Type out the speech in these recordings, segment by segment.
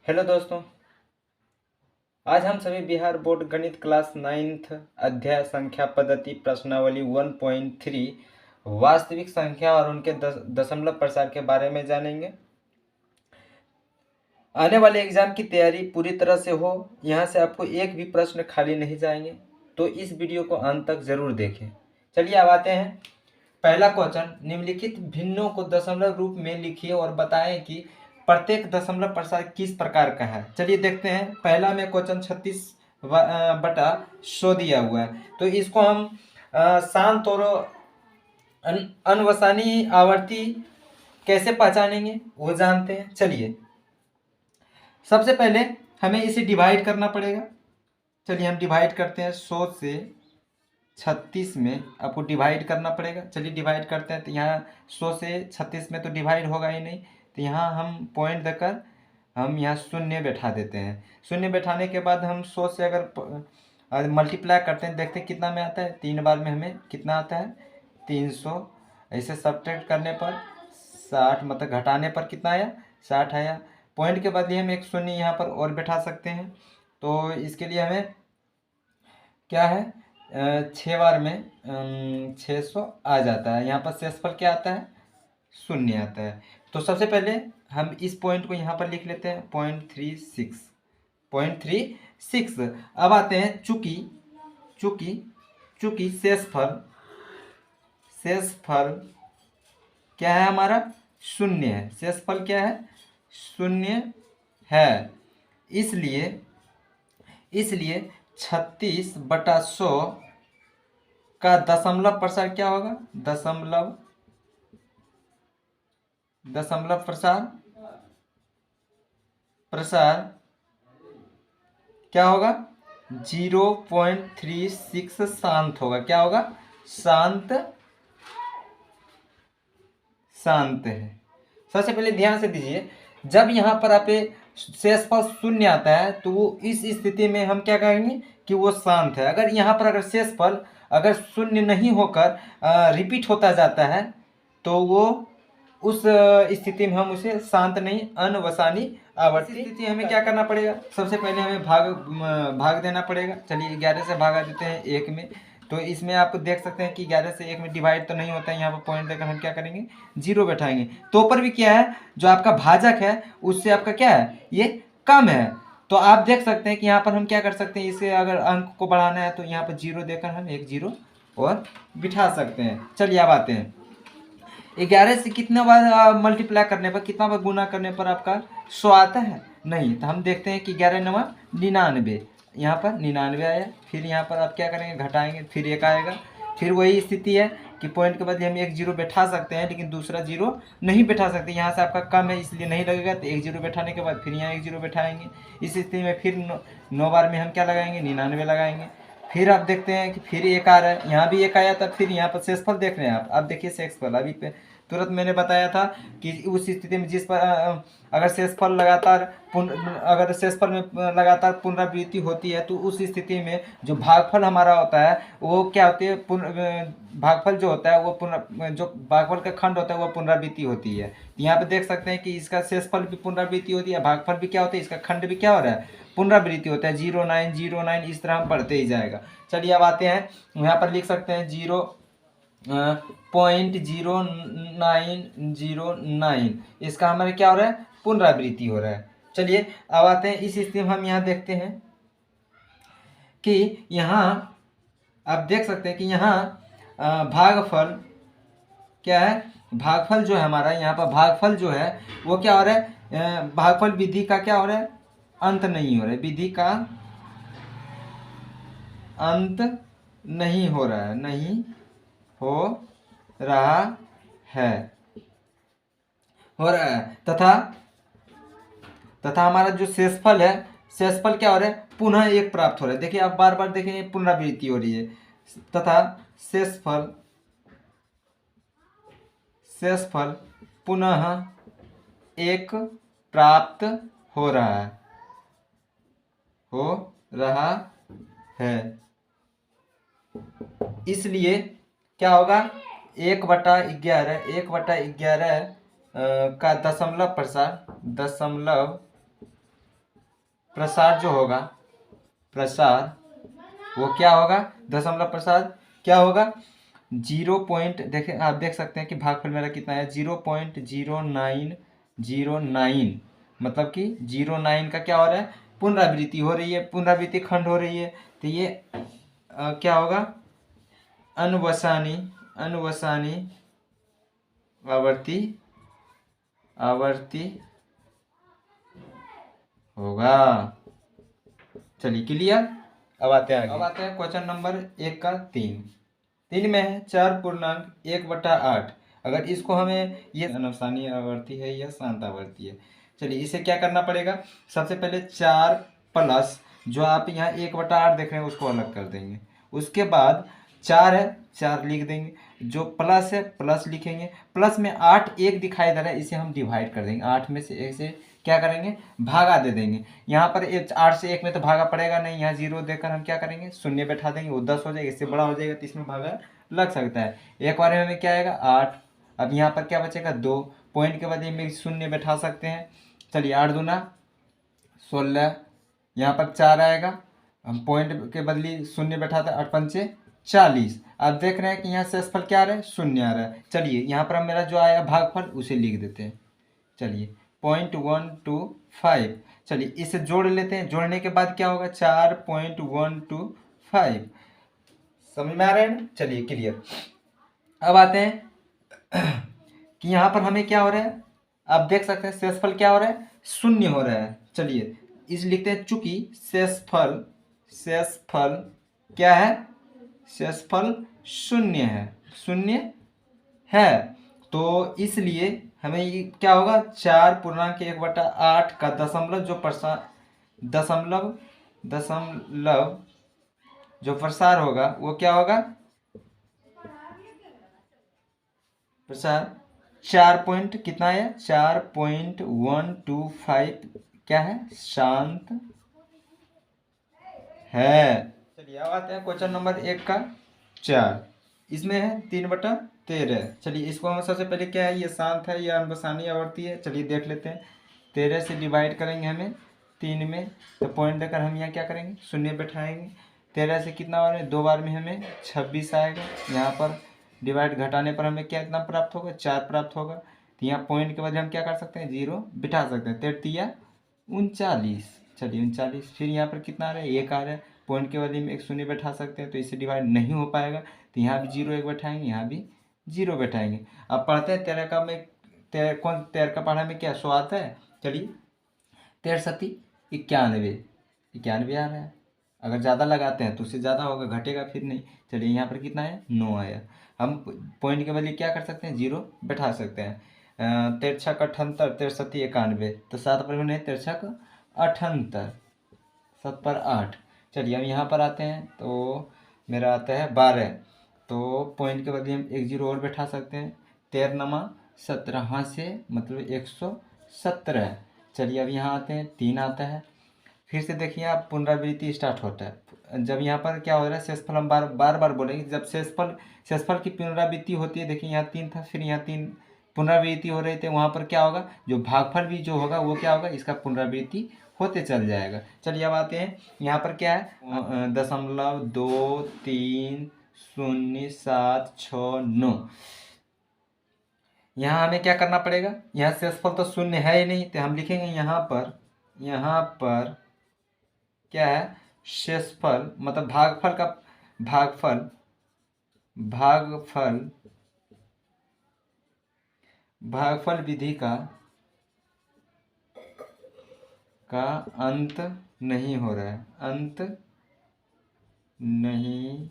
Hello दोस्तों। आज हम सभी बिहार बोर्ड गणित क्लास 9th अध्याय संख्या पद्धति प्रश्नावली 1.3 वास्तविक संख्या और उनके दशमलव प्रसार के बारे में जानेंगे। आने वाले एग्जाम की तैयारी पूरी तरह से हो, यहाँ से आपको एक भी प्रश्न खाली नहीं जाएंगे, तो इस वीडियो को अंत तक जरूर देखें। चलिए अब आते हैं। पहला क्वेश्चन, निम्नलिखित भिन्नों को दशमलव रूप में लिखिए और बताएं कि प्रत्येक दशमलव प्रसार किस प्रकार का है। चलिए देखते हैं। पहला में क्वेश्चन 36/100 दिया हुआ है, तो इसको हम शांत और अनवसानी आवर्ती कैसे पहचानेंगे वो जानते हैं। चलिए सबसे पहले हमें इसे डिवाइड करना पड़ेगा। चलिए हम डिवाइड करते हैं। 100 से 36 में आपको डिवाइड करना पड़ेगा। चलिए डिवाइड करते हैं, तो यहाँ 100 से 36 में तो डिवाइड होगा ही नहीं, तो यहाँ हम पॉइंट देकर हम यहाँ शून्य बैठा देते हैं। शून्य बैठाने के बाद हम 100 से अगर मल्टीप्लाई करते हैं, देखते हैं कितना में आता है। 3 बार में हमें कितना आता है, 300। ऐसे सब्ट्रैक्ट करने पर 60, मतलब घटाने पर कितना आया, 60 आया। पॉइंट के बदले हम एक शून्य यहाँ पर और बैठा सकते हैं, तो इसके लिए हमें क्या है, 6 बार में 600 आ जाता है। यहाँ पर शेषफल क्या आता है, शून्य आता है। तो सबसे पहले हम इस पॉइंट को यहाँ पर लिख लेते हैं, 0.36। अब आते हैं चूंकि चूंकि चूंकि शेषफल क्या है हमारा, शून्य है। शेषफल क्या है, शून्य है। इसलिए 36/100 का दशमलव प्रसार क्या होगा, दशमलव प्रसार क्या होगा, 0.36 शांत होगा। क्या होगा, शांत है। सबसे पहले ध्यान से दीजिए, जब यहाँ पर आप शेषफल शून्य आता है, तो वो इस स्थिति में हम क्या कहेंगे कि वो शांत है। अगर यहाँ पर अगर शेषफल अगर शून्य नहीं होकर रिपीट होता जाता है, तो वो उस स्थिति में हम उसे शांत नहीं, अनवसानी आवर्ती स्थिति हमें क्या करना पड़ेगा। सबसे पहले हमें भाग देना पड़ेगा। चलिए 11 से भागा देते हैं 1 में, तो इसमें आप देख सकते हैं कि 11 से 1 में डिवाइड तो नहीं होता है। यहाँ पर पॉइंट देकर हम क्या करेंगे, 0 बैठाएंगे। तो ऊपर भी क्या है, जो आपका भाजक है उससे आपका क्या है, ये कम है। तो आप देख सकते हैं कि यहाँ पर हम क्या कर सकते हैं, इसे अगर अंक को बढ़ाना है तो यहाँ पर 0 देकर हम एक 0 और बिठा सकते हैं। चलिए अब आते हैं। 11 से कितना बार मल्टीप्लाई करने पर, कितना बार गुना करने पर आपका 100 आता है, नहीं। तो हम देखते हैं कि 11×9 99, यहाँ पर 99 आया। फिर यहाँ पर आप क्या करेंगे, घटाएंगे, फिर 1 आएगा। फिर वही स्थिति है कि पॉइंट के बदले हम एक 0 बैठा सकते हैं, लेकिन दूसरा 0 नहीं बैठा सकते। यहाँ से आपका कम है इसलिए नहीं लगेगा, तो एक 0 बैठाने के बाद फिर यहाँ एक 0 बैठाएंगे। इस स्थिति में फिर 9 बार में हम क्या लगाएंगे, 99 लगाएंगे। फिर आप देखते हैं कि फिर 1 आ रहा है, यहाँ भी 1 आया था। फिर यहाँ पर शेषफल देख रहे हैं आप। अब देखिए शेषफल, अभी तुरंत मैंने बताया था कि उस स्थिति में जिस पर अगर शेषफल में लगातार पुनरावृत्ति होती है, तो उस स्थिति में जो भागफल हमारा होता है वो क्या होती है, भागफल जो होता है वो जो भागफल का खंड होता है वो पुनरावृत्ति होती है। यहाँ पे देख सकते हैं कि इसका शेषफल भी पुनरावृत्ति होती है, भागफल भी क्या होता है, इसका खंड भी क्या हो रहा है, पुनरावृत्ति होता है। 09 09, इस तरह हम पढ़ते ही जाएगा। चलिए अब आते हैं, यहाँ पर लिख सकते हैं 0.0909, इसका हमारे क्या हो रहा है, पुनरावृत्ति हो रहा है। चलिए अब आते हैं इस स्थिति में हम यहाँ देखते हैं कि यहाँ आप देख सकते हैं कि यहाँ भागफल क्या है, भागफल जो है हमारा, यहाँ पर भागफल जो है वो क्या हो रहा है, भागफल विधि का क्या हो रहा है, अंत नहीं हो रहा है। विधि का अंत नहीं हो रहा है, तथा हमारा जो शेषफल है, शेषफल क्या हो रहा है, पुनः एक प्राप्त हो रहा है। देखिए आप बार बार देखेंगे पुनरावृत्ति हो रही है, तथा शेषफल पुनः एक प्राप्त हो रहा है। इसलिए क्या होगा, 1/11 का दशमलव प्रसार जो होगा, प्रसार वो क्या होगा, दशमलव प्रसार क्या होगा, 0 देखें, आप देख सकते हैं कि भागफल मेरा कितना है, 0.0909, मतलब कि 09 का क्या हो रहा है, पुनरावृत्ति हो रही है, पुनरावृत्ति खंड हो रही है। तो ये क्या होगा, अनुवसानी अनुवसानी आवर्ती आवर्ती होगा। चलिए क्लियर। अब आते हैं आगे। अब आते हैं क्वेश्चन नंबर 1 का 3 में है 4.1/8। अगर इसको हमें, ये अनुसानी आवर्ती है या शांत आवर्ती है। चलिए इसे क्या करना पड़ेगा, सबसे पहले 4 प्लस जो आप यहाँ 1/8 देख रहे हैं उसको अलग कर देंगे। उसके बाद 4 है, 4 लिख देंगे, जो प्लस है प्लस लिखेंगे, प्लस में 8 एक दिखाई दे रहा है, इसे हम डिवाइड कर देंगे, 8 में से एक से क्या करेंगे, भागा दे देंगे। यहाँ पर 8 से 1 में तो भागा पड़ेगा नहीं, यहाँ 0 देकर हम क्या करेंगे, शून्य बैठा देंगे, वो 10 हो जाएगा, इससे बड़ा हो जाएगा तो इसमें भागा लग सकता है। एक बार में हमें क्या आएगा 8। अब यहाँ पर क्या बचेगा 2, पॉइंट के बाद में शून्य बैठा सकते हैं। चलिए 8 दूना 16, यहाँ पर 4 आएगा, हम पॉइंट के बदली शून्य बैठाते हैं, 8 पंचे 40। आप देख रहे हैं कि यहाँ शेषफल क्या आ रहा है, शून्य आ रहा है। चलिए यहाँ पर मेरा जो आया भागफल उसे लिख देते हैं। चलिए 0.125। चलिए इसे जोड़ लेते हैं, जोड़ने के बाद क्या होगा 4.125। समझ में आ रहा है ना। चलिए क्लियर। अब आते हैं कि यहाँ पर हमें क्या हो रहा है, आप देख सकते हैं शेषफल क्या हो रहा है, शून्य हो रहा है। चलिए इस लिखते हैं, चूंकि शेषफल शेषफल क्या है, शेषफल शून्य है, शून्य है, तो इसलिए हमें ये क्या होगा 4.1/8 का दशमलव जो दशमलव दशमलव जो प्रसार होगा वो क्या होगा, प्रसार 4 पॉइंट कितना है, 4.125 क्या है, शांत है। चलिए अब आते हैं क्वेश्चन नंबर 1 का 4। इसमें है 3/13। चलिए इसको हम सबसे पहले क्या है, ये शांत है या अनुसानी आवर्ती है, चलिए देख लेते हैं। 13 से डिवाइड करेंगे हमें 3 में, तो पॉइंट देकर हम यहाँ क्या करेंगे, शून्य बैठाएंगे। 13 से कितना बार में, 2 बार में हमें 26 आएगा। यहाँ पर डिवाइड घटाने पर हमें क्या इतना प्राप्त होगा, 4 प्राप्त होगा। तो यहाँ पॉइंट के बदले हम क्या कर सकते हैं, 0 बिठा सकते हैं। 33 39, चलिए 39। फिर यहाँ पर कितना आ रहा है, 1 आ रहा है, पॉइंट के बदले में एक शून्य बैठा सकते हैं, तो इसे डिवाइड नहीं हो पाएगा, तो यहाँ भी 0 1 बैठाएंगे, यहाँ भी 0 बैठाएंगे। अब पढ़ते हैं 13 का में, 13 का पढ़ा में क्या 100 आता है। चलिए 13 सती 91, 91 आ रहा है। अगर ज़्यादा लगाते हैं तो उससे ज़्यादा होगा, घटेगा फिर नहीं। चलिए यहाँ पर कितना है 9 आया। हम पॉइंट के बदले क्या कर सकते हैं, 0 बैठा सकते हैं। 13 छक 78, 13 सती 91, तो 7 पर नहीं, 13 छक 78, 7 पर 8। चलिए हम यहाँ पर आते हैं, तो मेरा आता है 12, तो पॉइंट के बदले हम एक 0 और बैठा सकते हैं। 13 नमा 17, हाँ से मतलब 117। चलिए अब यहाँ आते हैं, 3 आता है। फिर से देखिए आप पुनरावृत्ति स्टार्ट होता है। जब यहाँ पर क्या हो रहा है, शेषफल हम बार बार बोलेंगे, जब शेषफल की पुनरावृत्ति होती है, देखिए यहाँ 3 था, फिर यहाँ 3 पुनरावृत्ति हो रहे थे, वहाँ पर क्या होगा, जो भागफल भी जो होगा वो क्या होगा, इसका पुनरावृत्ति होते चल जाएगा। चलिए अब आते हैं, यहाँ पर क्या है 0.230769। यहाँ हमें क्या करना पड़ेगा, यहाँ शेषफल तो शून्य है ही नहीं, तो हम लिखेंगे यहाँ पर क्या है, शेषफल मतलब भागफल का भागफल भागफल भागफल विधि का अंत नहीं हो रहा है, अंत नहीं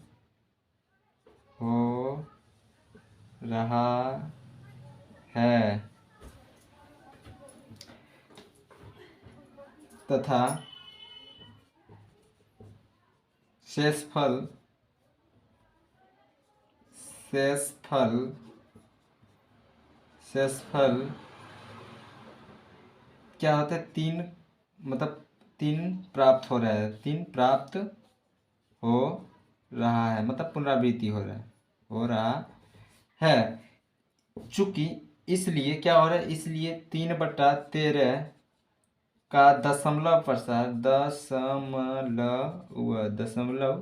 हो रहा है, तथा शेषफल क्या होता है, 3 मतलब 3 प्राप्त हो रहा है, 3 प्राप्त हो रहा है, मतलब पुनरावृत्ति हो रहा है। चूंकि इसलिए क्या हो रहा है, इसलिए 3/13 का दशमलव प्रसार दशमलव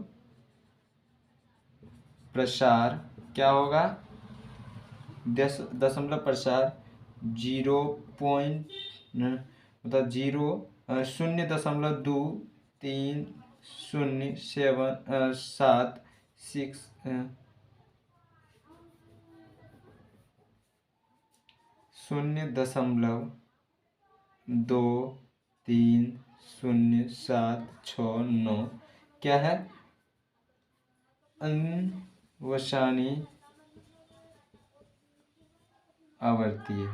प्रसार क्या होगा? दशमलव प्रसार 0.02307 0.23076 क्या है? अनवसानी आवर्ती है।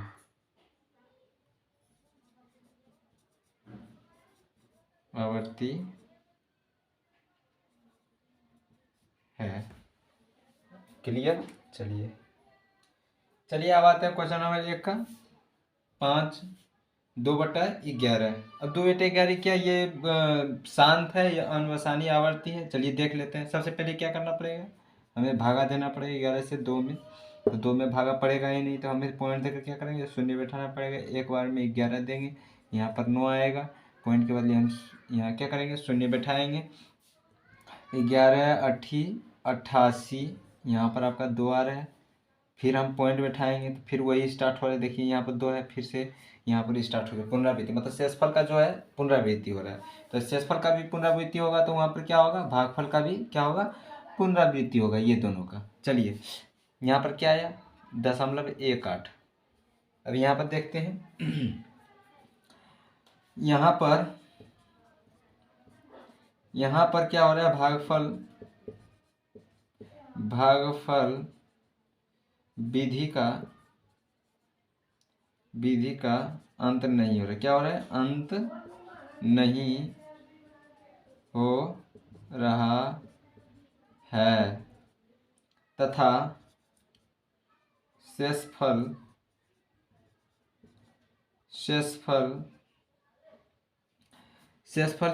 क्लियर? चलिए अब आते हैं क्वेश्चन नंबर 1 का। 5/2/11। अब 2/11 क्या ये शांत है या अनवसानी आवर्ती है? चलिए देख लेते हैं। सबसे पहले क्या करना पड़ेगा, हमें भागा देना पड़ेगा 11 से 2 में। तो 2 में भागा पड़ेगा ही नहीं, तो हमें पॉइंट देकर क्या करेंगे, शून्य बैठाना पड़ेगा। एक बार में 11 देंगे, यहाँ पर 9 आएगा। पॉइंट के बदले हम यहाँ क्या करेंगे, शून्य बैठाएंगे। 11 8 88, यहाँ पर आपका 2 आ रहा है। फिर हम पॉइंट बैठाएंगे तो फिर वही स्टार्ट हो रहा है। देखिए यहाँ पर 2 है, फिर से यहाँ पर स्टार्ट हो गया। पुनरावृत्ति मतलब शेषफल का जो है पुनरावृत्ति हो रहा है। तो शेषफल का भी पुनरावृत्ति होगा, तो वहाँ पर क्या होगा, भागफल का भी क्या होगा, पुनरावृत्ति होगा, ये दोनों का। चलिए यहाँ पर क्या आया, 0.18। अब यहाँ पर देखते हैं यहाँ पर क्या हो रहा है, भागफल विधि का अंत नहीं हो रहा। क्या हो रहा है, अंत नहीं हो रहा है तथा शेषफल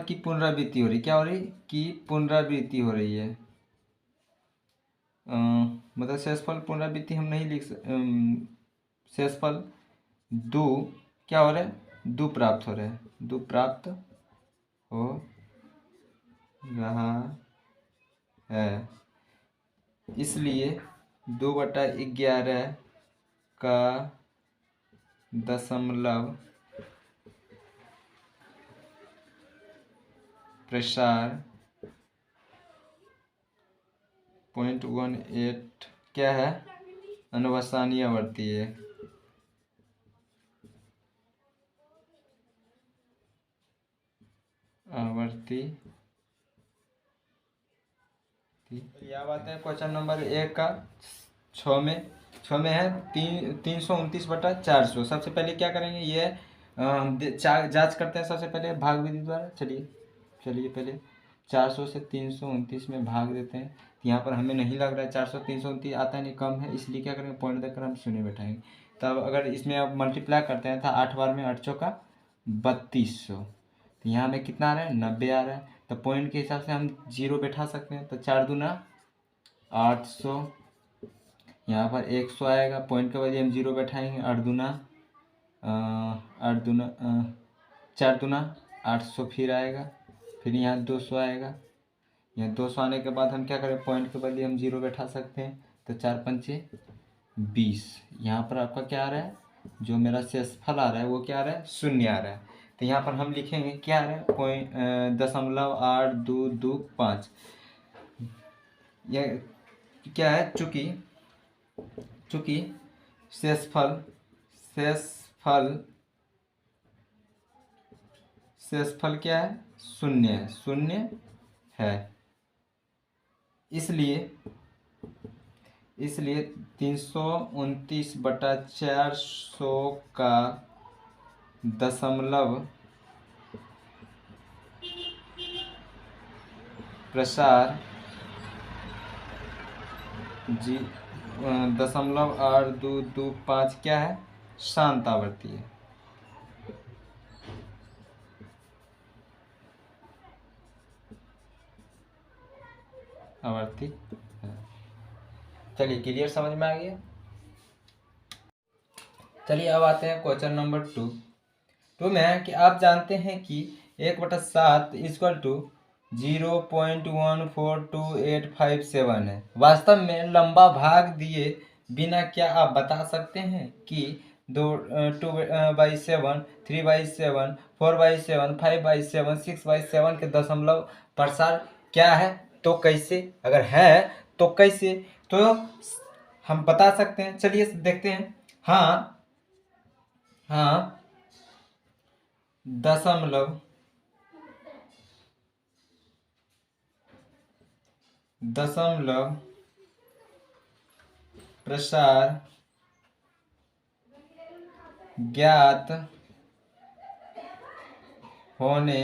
की पुनरावृत्ति हो रही। क्या हो रही, की पुनरावृत्ति हो रही है। मतलब शेषफल पुनरावृत्ति हम नहीं लिख शेषफल दो क्या हो रहा है, दो प्राप्त हो रहा है, दो प्राप्त हो रहा है। इसलिए 2/11 का दशमलव प्रसार 0.18 क्या है, अनवसानी आवर्ती है। आवर्ती। यह बात है क्वेश्चन नंबर 1 का 6 में है 329/400। सबसे पहले क्या करेंगे, ये जांच करते हैं सबसे पहले भाग विधि द्वारा। चलिए पहले 400 से 329 में भाग देते हैं। यहाँ पर हमें नहीं लग रहा है 400 329 आता नहीं, कम है, इसलिए क्या करेंगे, पॉइंट देकर हम शून्य बैठाएंगे। तब अगर इसमें अब मल्टीप्लाई करते हैं, था 8 बार में 8 चौका 3200, तो यहाँ में कितना आ रहा है, 90 आ रहा है। तो पॉइंट के हिसाब से हम 0 बैठा सकते हैं। तो 4 दूना 800, यहाँ पर 100 आएगा। पॉइंट के बजाय हम 0 बैठाएंगे। 8 दूना 4 दूना 800 फिर आएगा। फिर यहाँ 200 आएगा। यहाँ 200 आने के बाद हम क्या करें, पॉइंट के बदले हम 0 बैठा सकते हैं। तो 4 पंचे 20। यहाँ पर आपका क्या आ रहा है, जो मेरा शेषफल आ रहा है वो क्या आ रहा है, शून्य आ रहा है। तो यहाँ पर हम लिखेंगे क्या आ रहा है, 0.8225। यह क्या है, चूंकि शेषफल क्या है, शून्य है। इसलिए 329/400 का दशमलव प्रसार 0.8225 क्या है, शांत आवर्ती है। आवर्ती है। चलिए क्लियर, समझ में आ गया। चलिए अब आते हैं क्वेश्चन नंबर 2। तो मैं कि आप जानते हैं कि 1/7 इक्वल टू 0.142857 है। वास्तव में लंबा भाग दिए बिना क्या आप बता सकते हैं कि 2/7, 3/7, 4/7, 5/7, 6/7 के दशमलव प्रसार क्या है? तो कैसे, अगर है तो कैसे, तो हम बता सकते हैं। चलिए देखते हैं। हाँ हाँ, दशमलव प्रसार ज्ञात होने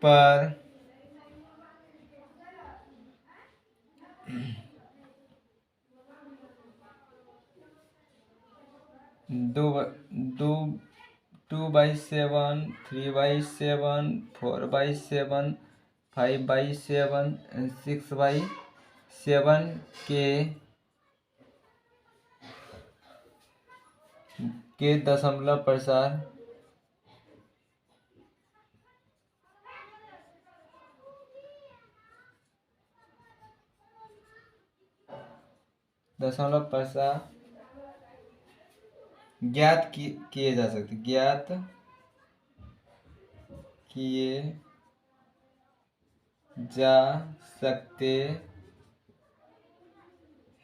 पर दो दो 2/7, 3/7, 4/7, 5/7, 6/7 के दशमलव प्रसार ज्ञात किए जा सकते, ज्ञात किए जा सकते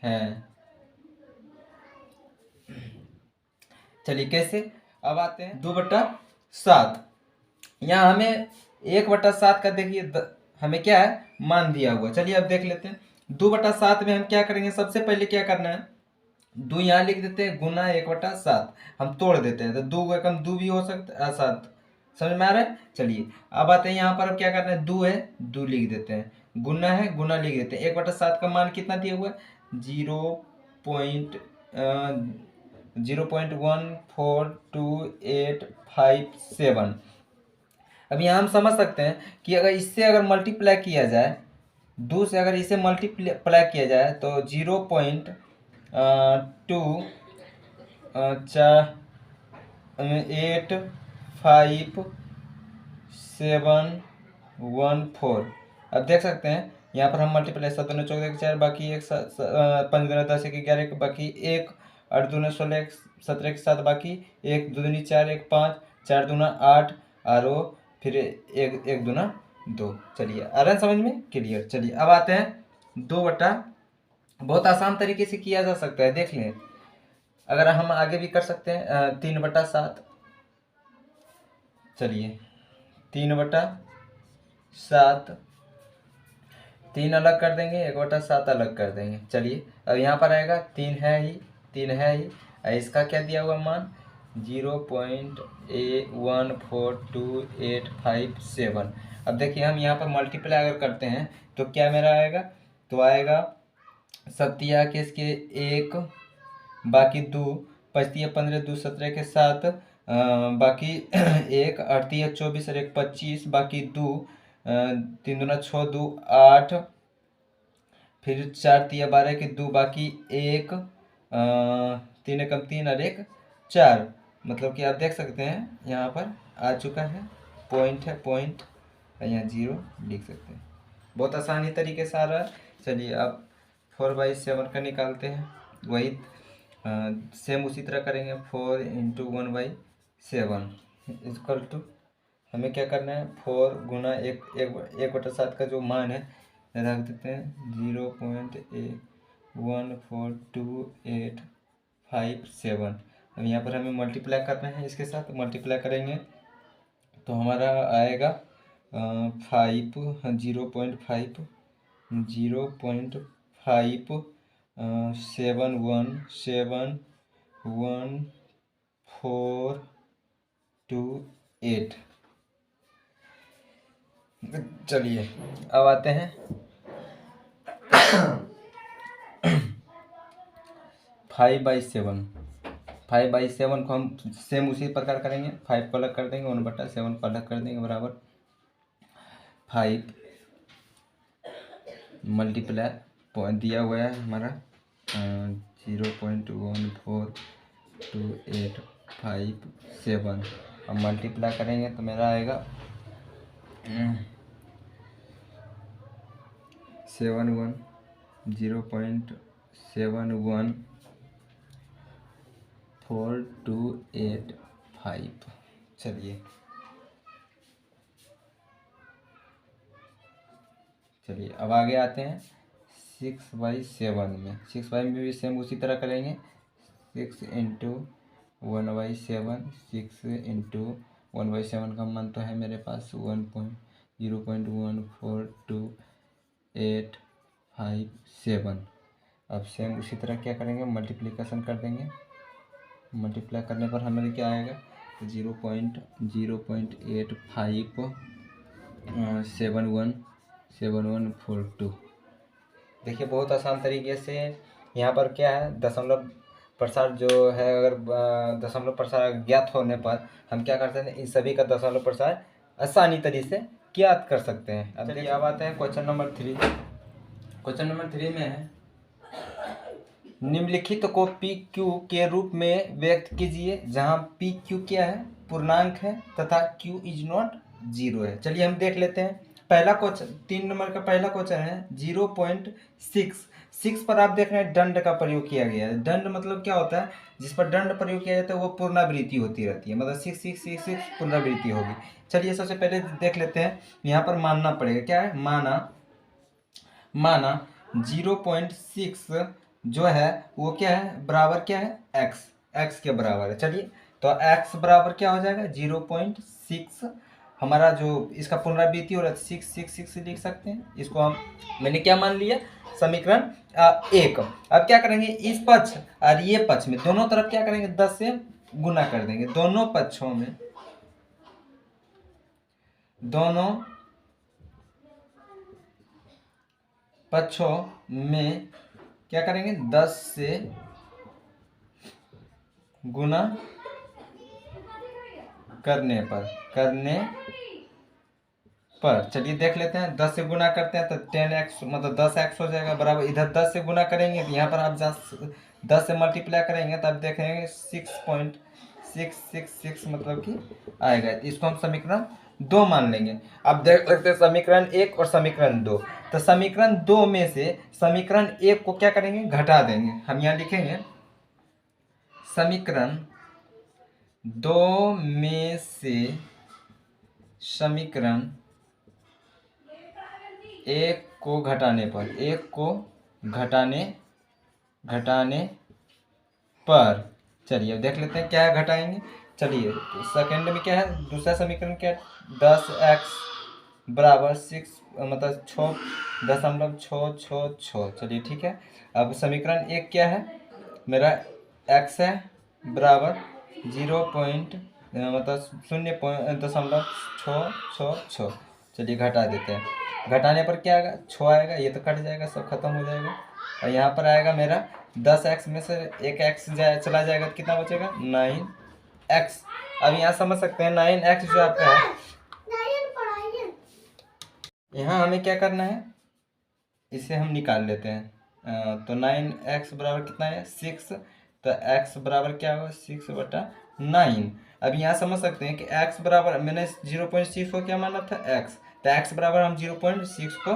हैं। चलिए कैसे, अब आते हैं 2/7। यहाँ हमें 1/7 का देखिए हमें क्या है, मान दिया हुआ। चलिए अब देख लेते हैं। 2/7 में हम क्या करेंगे, सबसे पहले क्या करना है, 2 यहाँ लिख देते हैं, गुना 1/7 हम तोड़ देते हैं, तो 2 एकम 2 भी हो सकता है, 7। समझ में आ रहा है? चलिए अब आते हैं यहाँ पर, अब क्या करना है, 2 है, 2 लिख देते हैं, गुना है, गुना लिख देते हैं। 1/7 का मान कितना दिया हुआ है, 0.14285 अब यहाँ हम समझ सकते हैं कि अगर इससे अगर मल्टीप्लाई किया जाए, 2 से अगर इसे मल्टीप्लाई किया जाए तो 0.285714। अब देख सकते हैं यहाँ पर हम मल्टीप्लाई, 7 दूनी 14 4, बाकी 1, 5 दूनी 10, 1 11, बाकी 1, 8 दूनी 16, 17 7, बाकी 1, 2 दूनी 4, 1 5, 4 दूना 8, और फिर 1 दूना 2। चलिए आ रहा है समझ में, क्लियर। चलिए अब आते हैं 2 बटा, बहुत आसान तरीके से किया जा सकता है, देख लें। अगर हम आगे भी कर सकते हैं 3/7। चलिए 3/7, 3 अलग कर देंगे, 1/7 अलग कर देंगे। चलिए अब यहाँ पर आएगा 3 है ही, 3 है ही, इसका क्या दिया हुआ मान 0.142857। अब देखिए हम यहाँ पर मल्टीप्लाई अगर करते हैं तो क्या मेरा आएगा, तो आएगा 7 के इसके 1, बाकी 2, 5 15, 2 17 के 7, बाकी 1, 8 24 और 1 25, बाकी 2, 3 दूना 6, 2 8, फिर 4 12 के 2, बाकी 1, 3 एकम 3 और 1 4। मतलब कि आप देख सकते हैं यहाँ पर आ चुका है, पॉइंट है, पॉइंट, यहाँ 0 लिख सकते हैं। बहुत आसानी तरीके से आ रहा है। चलिए अब 4/7 का निकालते हैं, वही सेम उसी तरह करेंगे। 4 × 1/7 इक्वल टू, हमें क्या करना है, 4 गुना 1/7 का जो मान है रख देते हैं 0.142857। अब यहाँ पर हमें मल्टीप्लाई करना है, इसके साथ मल्टीप्लाई करेंगे तो हमारा आएगा 5, 0.5 चलिए अब आते हैं 5/7। 5/7 को हम सेम उसी प्रकार करेंगे, 5 को अलग कर देंगे, 1/7 को अलग कर देंगे, बराबर 5 मल्टीप्लाई पॉइंट दिया हुआ है हमारा 0.1428 57। अब मल्टीप्लाई करेंगे तो मेरा आएगा 71 0.714285। चलिए अब आगे आते हैं 6/7 में। 6/7 में भी सेम उसी तरह करेंगे। 6 इंटू 1/7, 6 इंटू 1/7 का मान तो है मेरे पास 0.14287। अब सेम उसी तरह क्या करेंगे, मल्टीप्लिकेशन कर देंगे। मल्टीप्लाई करने पर हमें क्या आएगा, 0.0857174142। देखिए बहुत आसान तरीके से यहाँ पर क्या है, दशमलव प्रसार जो है, अगर दशमलव प्रसार ज्ञात होने पर हम क्या करते हैं, इन सभी का दशमलव प्रसार आसानी तरीके से ज्ञात कर सकते हैं। अब देखिए अब आते हैं क्वेश्चन नंबर 3। क्वेश्चन नंबर 3 में है, निम्नलिखित को पी क्यू के रूप में व्यक्त कीजिए जहां पी क्यू क्या है, पूर्णांक है तथा क्यू इज नॉट 0 है। चलिए हम देख लेते हैं। पहला क्वेश्चन 3 नंबर का पहला क्वेश्चन है 0.6 पर आप देख रहे हैं दंड का प्रयोग किया गया है। दंड मतलब क्या होता है, जिस पर दंड प्रयोग किया जाता है वो पुनरावृत्ति होती रहती है, मतलब 6 पुनरावृत्ति होगी। चलिए सबसे पहले देख लेते हैं, यहाँ पर मानना पड़ेगा क्या है, माना 0.6 जो है वो क्या है, बराबर क्या है, एक्स के बराबर है। चलिए तो एक्स बराबर क्या हो जाएगा, 0.6 हमारा जो इसका पुनरावृत्ति हो रहा है 6 लिख सकते हैं इसको हम। मैंने क्या मान लिया, समीकरण 1। अब क्या करेंगे, इस पक्ष और ये पक्ष में दोनों तरफ क्या करेंगे, 10 से गुना कर देंगे। दोनों पक्षों में क्या करेंगे, 10 से गुना करने पर चलिए देख लेते हैं। 10 से गुना करते हैं तो 10x मतलब 10x हो जाएगा बराबर, इधर 10 से गुना करेंगे तो यहाँ पर आप 10 से मल्टीप्लाई करेंगे तब देखेंगे 6.666 मतलब कि आएगा। इसको हम समीकरण 2 मान लेंगे। अब देख सकते हैं समीकरण 1 और समीकरण 2। तो समीकरण 2 में से समीकरण 1 को क्या करेंगे, घटा देंगे। हम यहाँ लिखेंगे समीकरण 2 में से समीकरण 1 को घटाने पर चलिए अब देख लेते हैं क्या है, घटाएंगे। चलिए तो सेकेंड में क्या है, दूसरा समीकरण क्या है, 10x बराबर 6 मतलब 6.666। चलिए ठीक है। अब समीकरण 1 क्या है मेरा, x है बराबर 0.0666। चलिए घटा देते हैं। घटाने पर क्या आएगा, 6 आएगा, ये तो कट जाएगा, सब खत्म हो जाएगा। और यहाँ पर आएगा मेरा 10x में से एक x चला जाएगा तो कितना बचेगा, 9x। अब यहाँ समझ सकते हैं 9x जो आपका है, यहाँ हमें क्या करना है, इसे हम निकाल लेते हैं। तो 9x बराबर कितना है, 6। तो x बराबर क्या होगा, 6/9। अब यहाँ समझ सकते हैं कि x बराबर, मैंने 0.6 को क्या माना था, x, तो x बराबर हम 0.6 को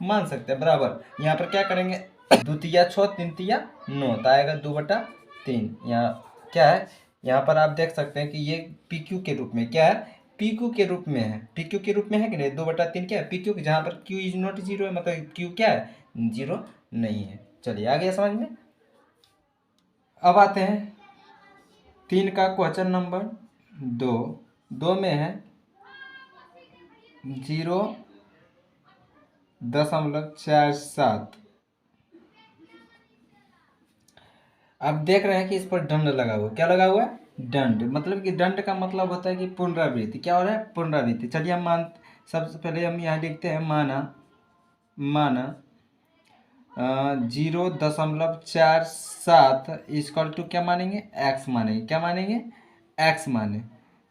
मान सकते हैं बराबर। यहाँ पर क्या करेंगे, 2 तिया 6 3 तिया 9 तो आएगा 2/3। यहाँ क्या है, यहाँ पर आप देख सकते हैं कि ये पी क्यू के रूप में क्या है, पी क्यू के रूप में है, पी क्यू के रूप में है कि नहीं, 2/3 क्या है पी क्यू, जहाँ पर क्यू इज नॉट 0 है, मतलब क्यू क्या है, 0 नहीं है। चलिए आ गया समझ में। अब आते हैं 3 का क्वेश्चन नंबर 2 में है 0.47। अब देख रहे हैं कि इस पर दंड लगा हुआ, क्या लगा हुआ है, दंड। मतलब कि दंड का मतलब होता है कि पुनरावृत्ति, क्या हो रहा है, पुनरावृत्ति। चलिए हम सबसे पहले हम यहाँ लिखते हैं माना 0.47 इक्वल टू क्या मानेंगे, एक्स मानेंगे। क्या मानेंगे, एक्स माने।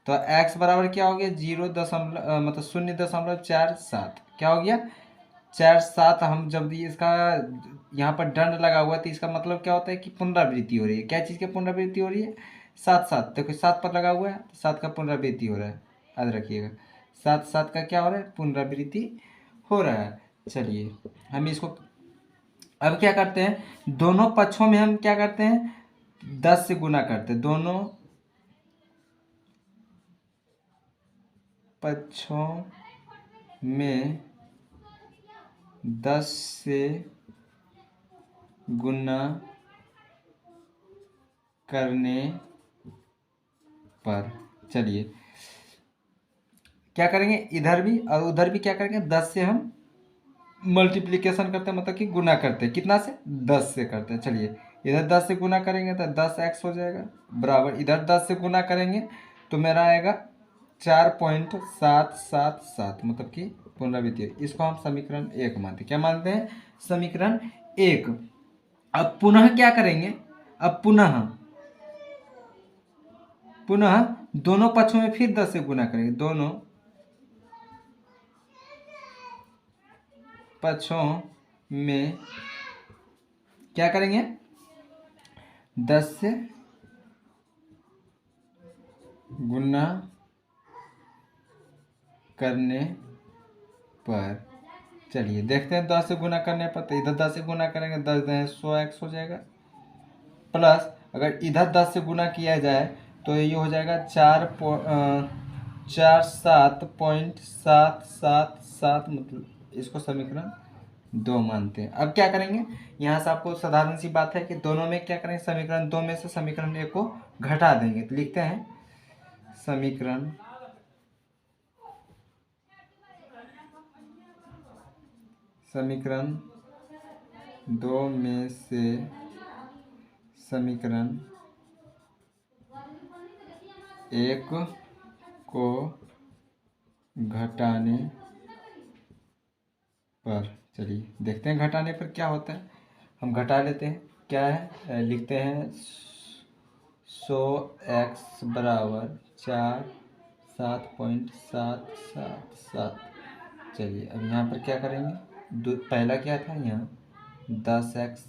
तो एक्स बराबर क्या हो गया, 0.47 क्या हो गया, 47। हम जब इसका यहाँ पर दंड लगा हुआ तो इसका मतलब क्या होता है कि पुनरावृत्ति हो रही है। क्या चीज़ की पुनरावृत्ति हो रही है, साथ साथ देखो 7 पर लगा हुआ है तो 7 का पुनरावृत्ति हो रहा है, याद रखिएगा 7 7 का क्या हो रहा है, पुनरावृत्ति हो रहा है। चलिए हम इसको अब क्या करते हैं, दोनों पक्षों में हम क्या करते हैं 10 से गुना करते हैं, दोनों पक्षों में 10 से गुना करने पर, चलिए क्या करेंगे इधर भी और उधर भी क्या करेंगे 10 से हम मल्टीप्लिकेशन करते हैं, मतलब कि गुना करते हैं, कितना से 10 से करते हैं। चलिए इधर 10 से गुना करेंगे तो 10x हो जाएगा, बराबर इधर 10 से गुना करेंगे तो मेरा आएगा 4.777, मतलब कि पुनरावृत्ति। इसको हम समीकरण 1 मानते हैं, क्या मानते हैं, समीकरण 1। अब पुनः क्या करेंगे, अब पुनः दोनों पक्षों में फिर 10 से गुना करेंगे, दोनों पक्षों में क्या करेंगे 10 से गुना करने पर। चलिए देखते हैं 10 से गुना करने पर, तो इधर 10 से गुना करेंगे 10 10 100x हो जाएगा, प्लस अगर इधर 10 से गुना किया जाए तो ये हो जाएगा 47.777, मतलब इसको समीकरण 2 मानते हैं। अब क्या करेंगे, यहाँ से आपको साधारण सी बात है कि दोनों में क्या करेंगे, समीकरण 2 में से समीकरण 1 को घटा देंगे, तो लिखते हैं समीकरण समीकरण 2 में से समीकरण 1 को घटाने पर। चलिए देखते हैं घटाने पर क्या होता है, हम घटा लेते हैं, क्या है लिखते हैं 100x बराबर 47.777। चलिए अब यहाँ पर क्या करेंगे, पहला क्या था यहाँ 10x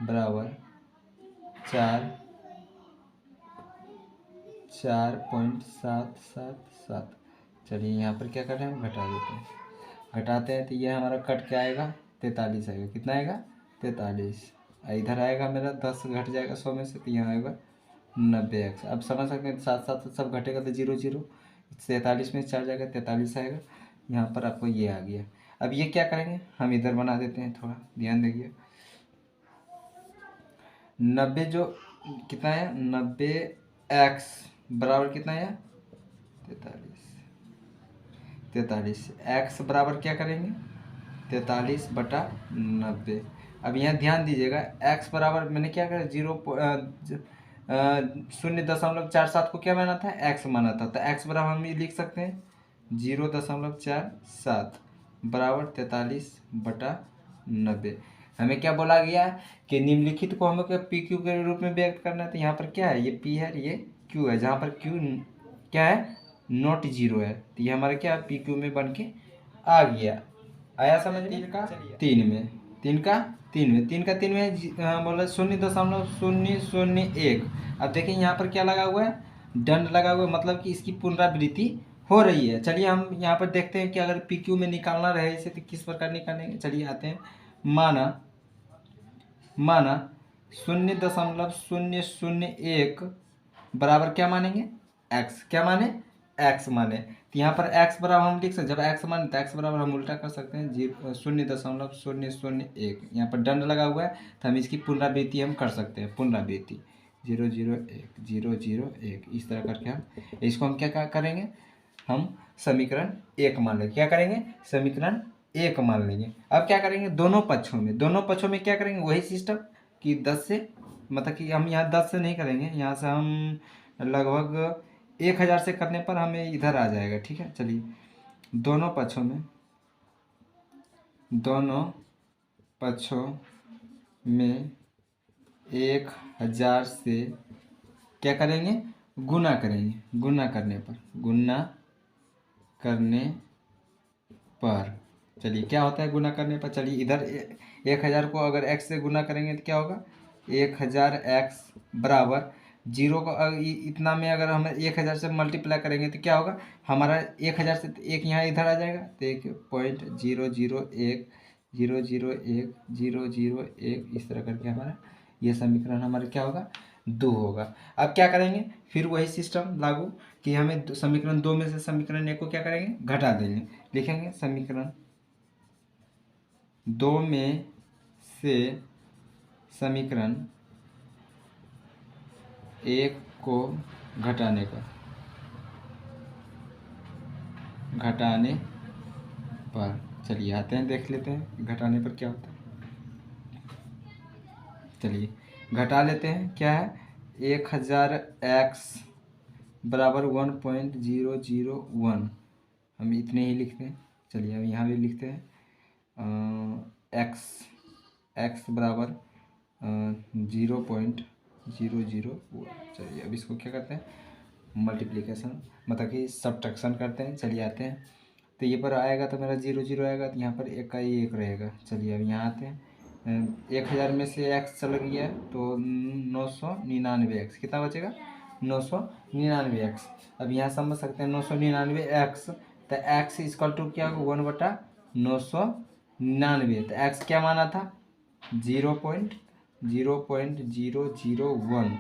बराबर 4.777। चलिए यहाँ पर क्या कर रहे हैं, हम घटा देते हैं, घटाते हैं तो ये हमारा कट क्या आएगा 43 आएगा, कितना आएगा 43। इधर आएगा मेरा 10 घट जाएगा 100 में से, तो यहाँ आएगा 90x। अब समझ सकते हैं साथ साथ सब घटेगा तो 0 0, 43 में 4 जाएगा 43 आएगा, यहाँ पर आपको ये आ गया। अब ये क्या करेंगे, हम इधर बना देते हैं, थोड़ा ध्यान देंगे 90 जो कितना है 90x बराबर कितना है 43 x बराबर क्या करेंगे 43/90। अब यहाँ ध्यान दीजिएगा x बराबर मैंने क्या करा 0.47 को क्या माना था x माना था, तो x बराबर हम ये लिख सकते हैं 0.47 बराबर 43/90। हमें क्या बोला गया कि निम्नलिखित को हमें पी क्यू के रूप में व्यक्त करना है, तो यहाँ पर क्या है ये p है ये q है, जहाँ पर q क्या है नॉट 0 है, तो ये हमारा क्या पी क्यू में बन के आ गया। आया समझ में, 3 में बोला 0.001। अब देखिए यहाँ पर क्या लगा हुआ है दंड लगा हुआ है, मतलब कि इसकी पुनरावृत्ति हो रही है। चलिए हम यहाँ पर देखते हैं कि अगर पी क्यू में निकालना रहे इसे तो किस प्रकार निकालेंगे। चलिए आते हैं, माना 0.001 बराबर क्या मानेंगे x, क्या माने x माने, तो यहाँ पर x बराबर हम लिख सकते, जब x माने तो x बराबर हम उल्टा कर सकते हैं 0.001। यहाँ पर दंड लगा हुआ है तो हम इसकी पुनरावृत्ति हम कर सकते हैं, पुनरावृत्ति 0.001 इस तरह करके हम इसको हम क्या करेंगे, हम समीकरण 1 मान लेंगे। क्या करेंगे समीकरण 1 मान लेंगे। अब क्या करेंगे दोनों पक्षों में क्या करेंगे वही सिस्टम कि 10 से, मतलब कि हम यहाँ 10 से नहीं करेंगे, यहाँ से हम लगभग 1000 से करने पर हमें इधर आ जाएगा, ठीक है। चलिए दोनों पक्षों में 1000 से क्या करेंगे गुना करेंगे, गुना करने पर। चलिए क्या होता है गुना करने पर, चलिए इधर 1000 को अगर x से गुना करेंगे तो क्या होगा 1000x बराबर जीरो को इतना में अगर हम 1000 से मल्टीप्लाई करेंगे तो क्या होगा, हमारा 1000 से एक यहाँ इधर आ जाएगा, तो 1.001 001 001 इस तरह करके हमारा ये समीकरण हमारा क्या होगा, 2 होगा। अब क्या करेंगे, फिर वही सिस्टम लागू कि हमें समीकरण 2 में से समीकरण 1 को क्या करेंगे, घटा देंगे। लिखेंगे समीकरण 2 में से समीकरण 1 को घटाने पर चलिए आते हैं, देख लेते हैं घटाने पर क्या होता है। चलिए घटा लेते हैं, क्या है 1000x बराबर 1.001, हम इतने ही लिखते हैं। चलिए अब यहाँ भी लिखते हैं x बराबर 0.001। चलिए अब इसको क्या करते हैं, मल्टीप्लिकेशन मतलब कि सब्ट्रैक्शन करते हैं। चलिए आते हैं, तो ये पर आएगा तो मेरा 0 आएगा, तो यहाँ पर एक का ही एक रहेगा। चलिए अब यहाँ आते हैं, 1000 में से x चला गया तो 999x, कितना बचेगा 999x। अब यहाँ समझ सकते हैं 999x, तो x इक्वल टू क्या होगा 1/999, तो x क्या माना था 0.001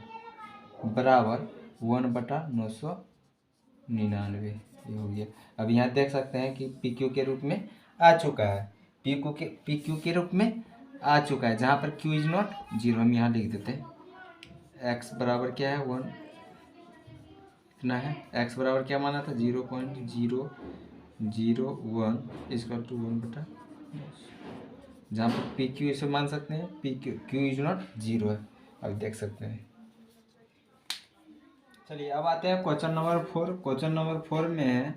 बराबर 1/999, ये हो गया। अब यहाँ देख सकते हैं कि पी क्यू के रूप में आ चुका है, पी क्यू के रूप में आ चुका है, जहाँ पर क्यू इज नॉट 0 हम यहाँ लिख देते हैं। एक्स बराबर क्या है 1, इतना है। एक्स बराबर क्या माना था 0.001 इक्वल टू 1/, जहाँ पर पी क्यू इसे मान सकते हैं, क्यू इज नॉट 0 है। अब देख सकते हैं। चलिए अब आते हैं क्वेश्चन नंबर 4। क्वेश्चन नंबर 4 में है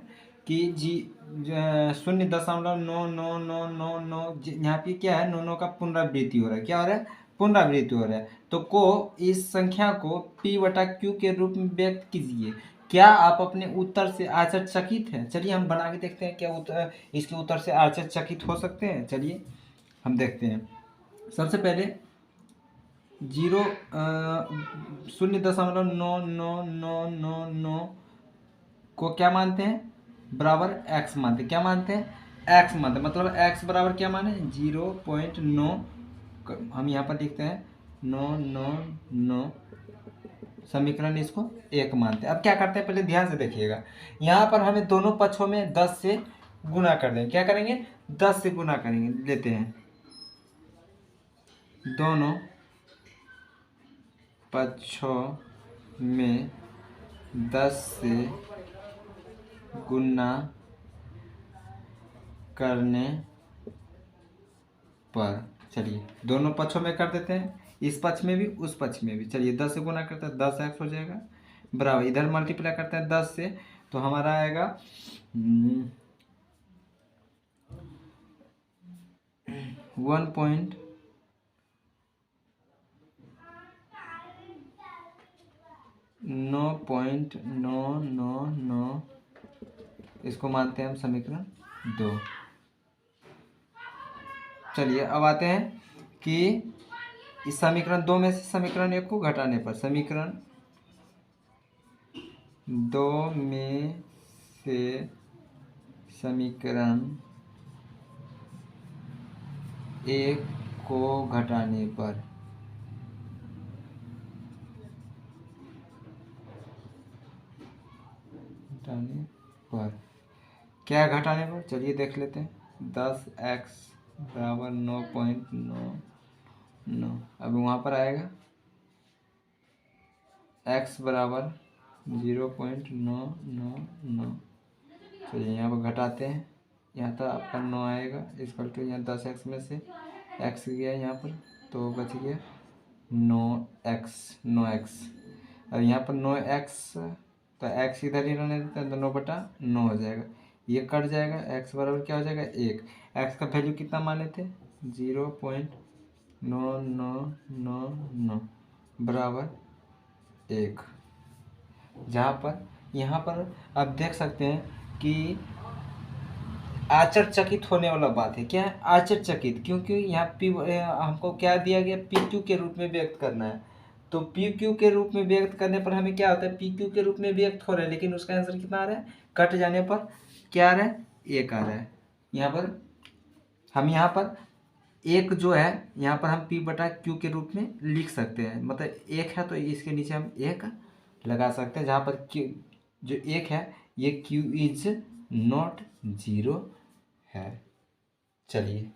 कि 0.99999, यहाँ पे क्या है, नौ का पुनरावृत्ति हो रहा है। क्या हो रहा है, पुनरावृत्ति हो रहा है। तो इस संख्या को p/q के रूप में व्यक्त कीजिए। क्या आप अपने उत्तर से आश्चर्यचकित हैं? चलिए हम बना के देखते हैं, क्या इसके उत्तर से आश्चर्यचकित हो सकते हैं। चलिए हम देखते हैं। सबसे पहले 0.99999 को क्या मानते हैं, बराबर x मानते हैं। क्या मानते हैं, x मानते हैं, मतलब x बराबर क्या माने 0.9, हम यहाँ पर लिखते हैं 999, समीकरण इसको 1 मानते हैं। अब क्या करते हैं, पहले ध्यान से देखिएगा, यहाँ पर हमें दोनों पक्षों में 10 से गुना कर देंगे। क्या करेंगे, 10 से गुना करेंगे। लेते हैं दोनों पक्षों में 10 से गुना करने पर, चलिए दोनों पक्षों में कर देते हैं, इस पक्ष में भी उस पक्ष में भी। चलिए 10 से गुना करते हैं, 10x हो जाएगा, बराबर इधर मल्टीप्लाई करते हैं 10 से, तो हमारा आएगा 1.999, इसको मानते हैं हम समीकरण 2। चलिए अब आते हैं कि इस समीकरण 2 में से समीकरण 1 को घटाने पर, समीकरण 2 में से समीकरण 1 को घटाने पर, क्या घटाने पर, चलिए देख लेते हैं। 10x बराबर 9.99, अब वहाँ पर आएगा x बराबर 0.999। चलिए यहाँ पर घटाते हैं, यहाँ तक आपका 9 आएगा, इक्वल टू यहाँ 10x में से x गया यहाँ पर, तो बच गया 9x। अब यहाँ पर 9x, तो x इधर ही रहने देते हैं, तो 9/9 हो जाएगा, ये कट जाएगा। x बराबर क्या हो जाएगा 1, x का वैल्यू कितना माने थे 0.9999 बराबर 1। जहाँ पर यहाँ पर आप देख सकते हैं कि आश्चर्यचकित होने वाला बात है। क्या है, आश्चर्यचकित, क्योंकि यहाँ p हमको क्या दिया गया, PQ के रूप में व्यक्त करना है। तो पी क्यू के रूप में व्यक्त करने पर हमें क्या होता है, पी क्यू के रूप में व्यक्त हो रहा है, लेकिन उसका आंसर कितना आ रहा है, कट जाने पर क्या आ रहा है, एक आ रहा है। यहाँ पर हम यहाँ पर एक जो है यहाँ पर हम पी बटा क्यू के रूप में लिख सकते हैं, मतलब एक है तो इसके नीचे हम एक लगा सकते हैं, जहाँ पर क्यू जो एक है ये क्यू इज नॉट जीरो है। चलिए